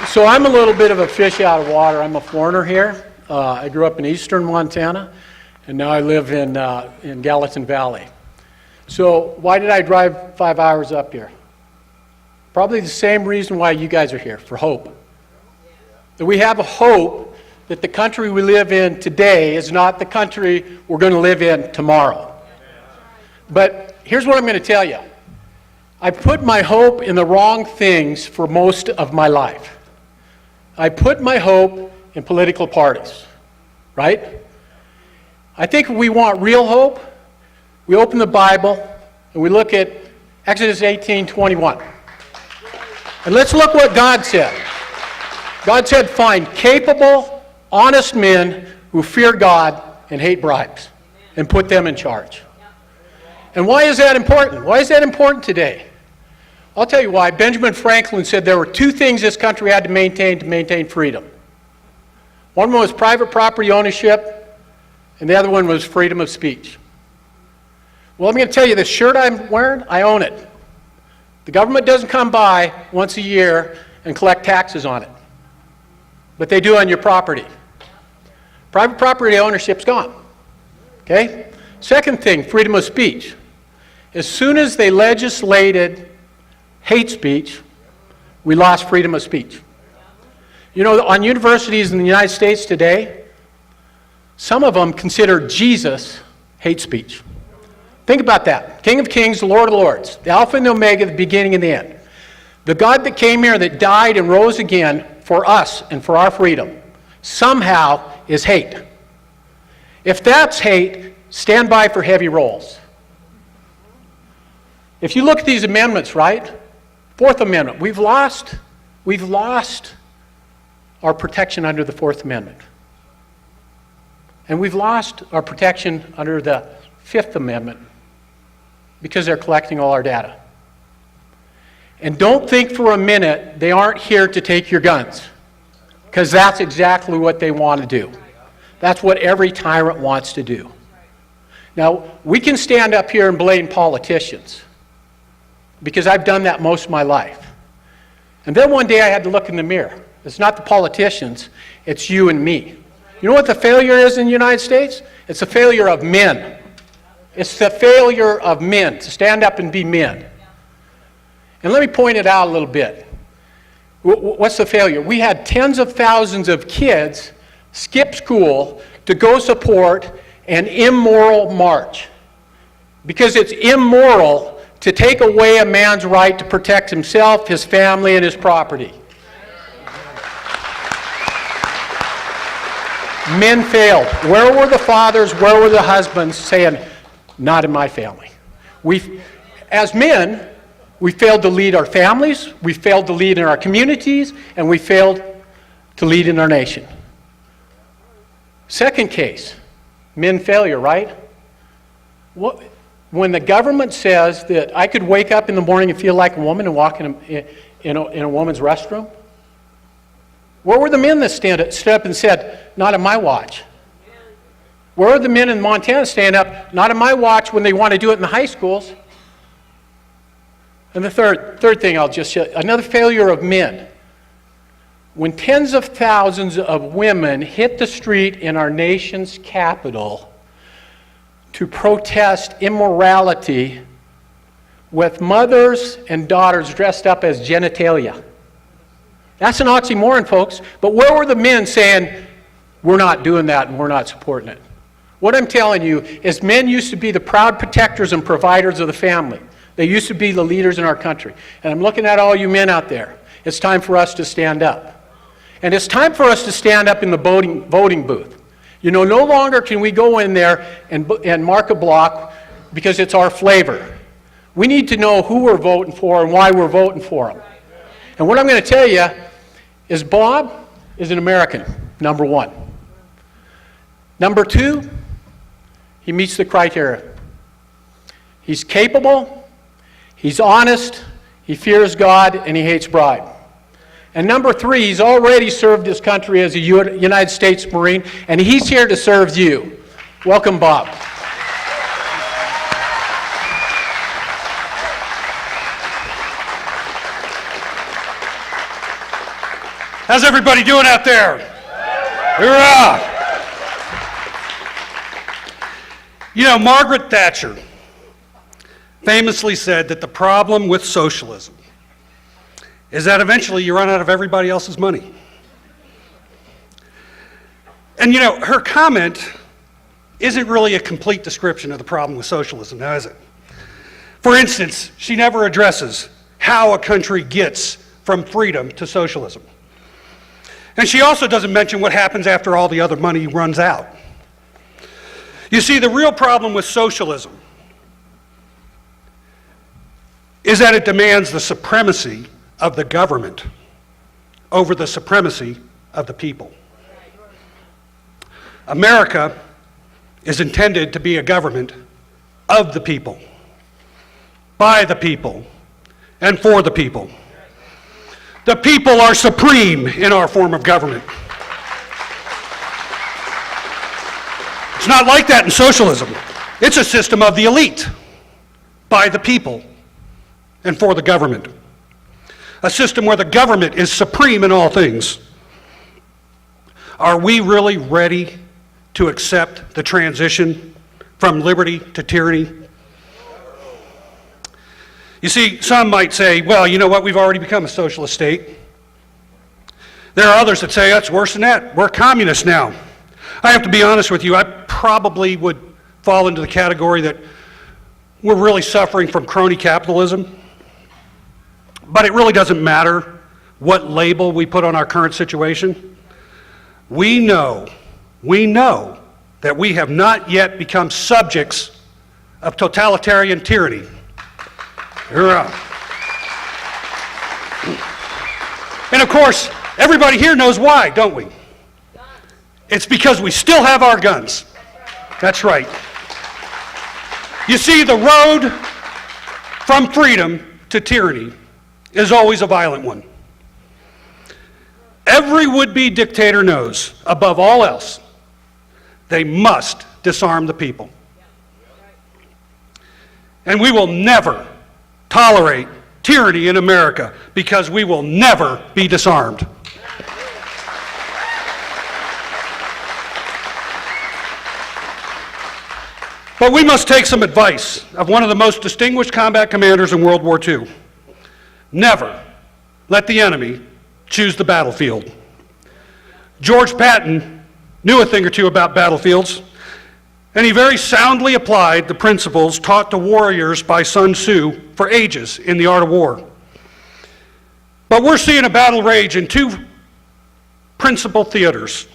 So I'm a little bit of a fish out of water. I'm a foreigner here. I grew up in eastern Montana, and now I live in Gallatin Valley. So why did I drive 5 hours up here? Probably the same reason why you guys are here, for hope. That we have a hope that the country we live in today is not the country we're going to live in tomorrow. But here's what I'm going to tell you. I put my hope in the wrong things for most of my life. I put my hope in political parties, right? I think if we want real hope, we open the Bible and we look at Exodus 18:21. And let's look what God said. God said, find capable, honest men who fear God and hate bribes, and put them in charge. And why is that important? Why is that important today? I'll tell you why. Benjamin Franklin said there were two things this country had to maintain freedom. One was private property ownership, and the other one was freedom of speech. Well, I'm going to tell you, this shirt I'm wearing, I own it. The government doesn't come by once a year and collect taxes on it. But they do on your property. Private property ownership's gone. Okay? Second thing, freedom of speech. As soon as they legislated hate speech, we lost freedom of speech. You know, on universities in the United States today, some of them consider Jesus hate speech. Think about that. King of Kings, Lord of Lords, the Alpha and the Omega, the beginning and the end. The God that came here, that died and rose again for us and for our freedom, somehow is hate. If that's hate, stand by for heavy rolls. If you look at these amendments, right? Fourth Amendment, we've lost our protection under the Fourth Amendment. And we've lost our protection under the Fifth Amendment because they're collecting all our data. And don't think for a minute they aren't here to take your guns, because that's exactly what they want to do. That's what every tyrant wants to do. Now, we can stand up here and blame politicians, because I've done that most of my life. And then one day I had to look in the mirror. It's not the politicians, it's you and me. You know what the failure is in the United States? It's the failure of men. It's the failure of men to stand up and be men. And let me point it out a little bit. What's the failure? We had tens of thousands of kids skip school to go support an immoral march, because it's immoral to take away a man's right to protect himself, his family, and his property. Men failed. Where were the fathers, where were the husbands saying, not in my family? As men, we failed to lead our families, we failed to lead in our communities, and we failed to lead in our nation. Second case, men failure, right? When the government says that I could wake up in the morning and feel like a woman and walk in a woman's restroom, where were the men that stood up and said, not on my watch? Where are the men in Montana stand up, not on my watch, when they want to do it in the high schools? And the third thing I'll just show, another failure of men. When tens of thousands of women hit the street in our nation's capital to protest immorality with mothers and daughters dressed up as genitalia. That's an oxymoron, folks. But where were the men saying, we're not doing that and we're not supporting it? What I'm telling you is men used to be the proud protectors and providers of the family. They used to be the leaders in our country. And I'm looking at all you men out there. It's time for us to stand up. And it's time for us to stand up in the voting booth. You know, no longer can we go in there and mark a block because it's our flavor. We need to know who we're voting for and why we're voting for them. And what I'm going to tell you is Bob is an American, number one. Number two, he meets the criteria. He's capable, he's honest, he fears God, and he hates bribe. And number three, he's already served this country as a United States Marine, and he's here to serve you. Welcome, Bob. How's everybody doing out there? Hoorah! You know, Margaret Thatcher famously said that the problem with socialism is that eventually you run out of everybody else's money. And you know, her comment isn't really a complete description of the problem with socialism, now is it? For instance, she never addresses how a country gets from freedom to socialism. And she also doesn't mention what happens after all the other money runs out. You see, the real problem with socialism is that it demands the supremacy of the government over the supremacy of the people. America is intended to be a government of the people, by the people, and for the people. The people are supreme in our form of government. It's not like that in socialism. It's a system of the elite, by the people, and for the government. A system where the government is supreme in all things. Are we really ready to accept the transition from liberty to tyranny? You see, some might say, well, you know what, we've already become a socialist state. There are others that say, that's worse than that, we're communists now. I have to be honest with you, I probably would fall into the category that we're really suffering from crony capitalism. But it really doesn't matter what label we put on our current situation. We know that we have not yet become subjects of totalitarian tyranny. And of course, everybody here knows why, don't we? It's because we still have our guns. That's right. You see, the road from freedom to tyranny is always a violent one. Every would-be dictator knows, above all else, they must disarm the people. And we will never tolerate tyranny in America because we will never be disarmed. But we must take some advice of one of the most distinguished combat commanders in World War II. Never let the enemy choose the battlefield. George Patton knew a thing or two about battlefields, and he very soundly applied the principles taught to warriors by Sun Tzu for ages in The Art of War. But we're seeing a battle rage in two principal theaters,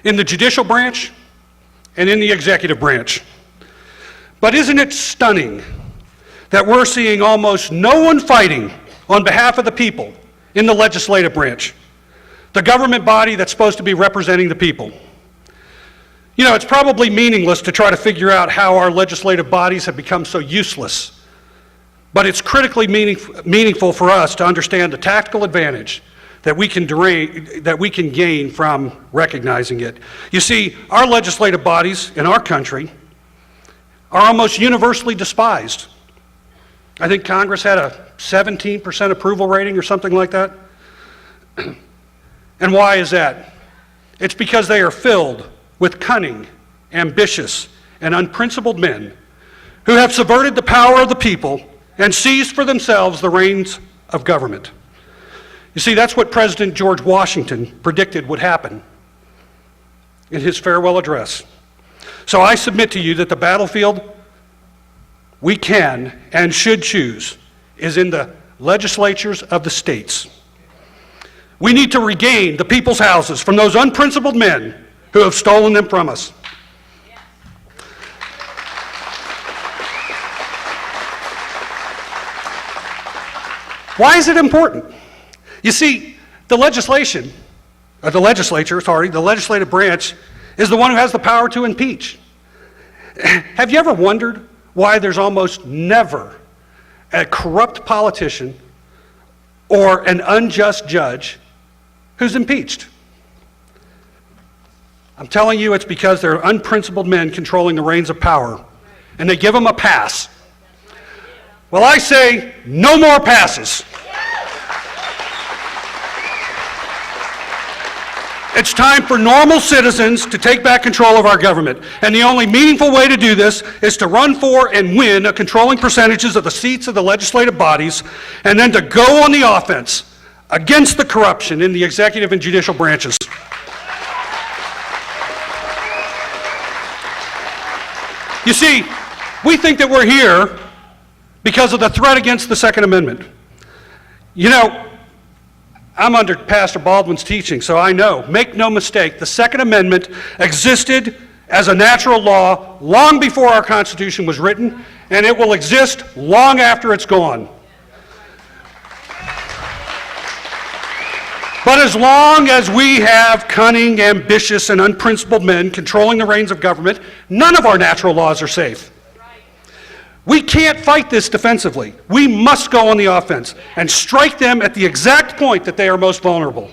in the judicial branch and in the executive branch. But isn't it stunning that we're seeing almost no one fighting on behalf of the people in the legislative branch, the government body that's supposed to be representing the people? You know, it's probably meaningless to try to figure out how our legislative bodies have become so useless, but it's critically meaningful for us to understand the tactical advantage that we can gain from recognizing it. You see, our legislative bodies in our country are almost universally despised. I think Congress had a 17% approval rating or something like that. And why is that? It's because they are filled with cunning, ambitious, and unprincipled men who have subverted the power of the people and seized for themselves the reins of government. You see, that's what President George Washington predicted would happen in his farewell address. So I submit to you that the battlefield we can and should choose is in the legislatures of the states. We need to regain the people's houses from those unprincipled men who have stolen them from us. Why is it important? You see, the legislative branch is the one who has the power to impeach. Have you ever wondered why there's almost never a corrupt politician or an unjust judge who's impeached? I'm telling you, it's because there are unprincipled men controlling the reins of power, and they give them a pass. Well, I say, no more passes. It's time for normal citizens to take back control of our government. And the only meaningful way to do this is to run for and win a controlling percentages of the seats of the legislative bodies, and then to go on the offense against the corruption in the executive and judicial branches. You see, we think that we're here because of the threat against the Second Amendment. You know, I'm under Pastor Baldwin's teaching, so I know. Make no mistake, the Second Amendment existed as a natural law long before our Constitution was written, and it will exist long after it's gone. But as long as we have cunning, ambitious, and unprincipled men controlling the reins of government, none of our natural laws are safe. We can't fight this defensively. We must go on the offense and strike them at the exact point that they are most vulnerable.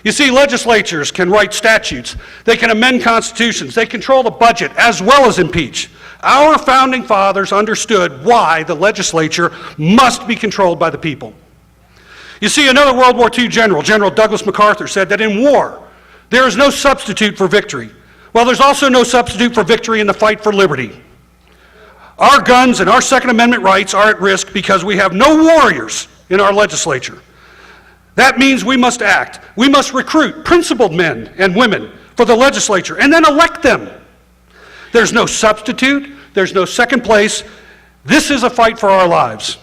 You see, legislatures can write statutes, they can amend constitutions, they control the budget as well as impeach. Our founding fathers understood why the legislature must be controlled by the people. You see, another World War II general, General Douglas MacArthur, said that in war, there is no substitute for victory. Well, there's also no substitute for victory in the fight for liberty. Our guns and our Second Amendment rights are at risk because we have no warriors in our legislature. That means we must act. We must recruit principled men and women for the legislature and then elect them. There's no substitute. There's no second place. This is a fight for our lives.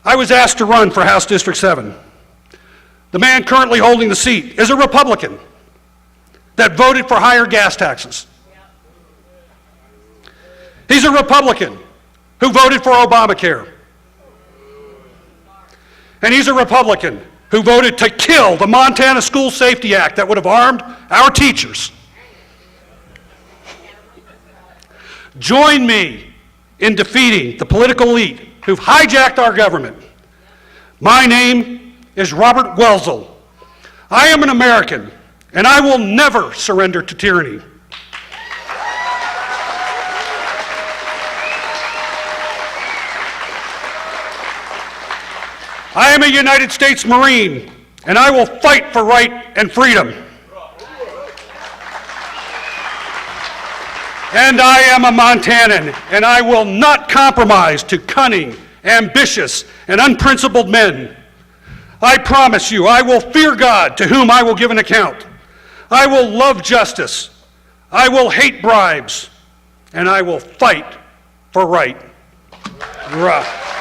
I was asked to run for House District 7. The man currently holding the seat is a Republican that voted for higher gas taxes. He's a Republican who voted for Obamacare. And he's a Republican who voted to kill the Montana School Safety Act that would have armed our teachers. Join me in defeating the political elite who've hijacked our government. My name is Robert Welzel. I am an American, and I will never surrender to tyranny. I am a United States Marine, and I will fight for right and freedom. And I am a Montanan, and I will not compromise to cunning, ambitious, and unprincipled men. I promise you, I will fear God, to whom I will give an account. I will love justice. I will hate bribes, and I will fight for right. Hurrah.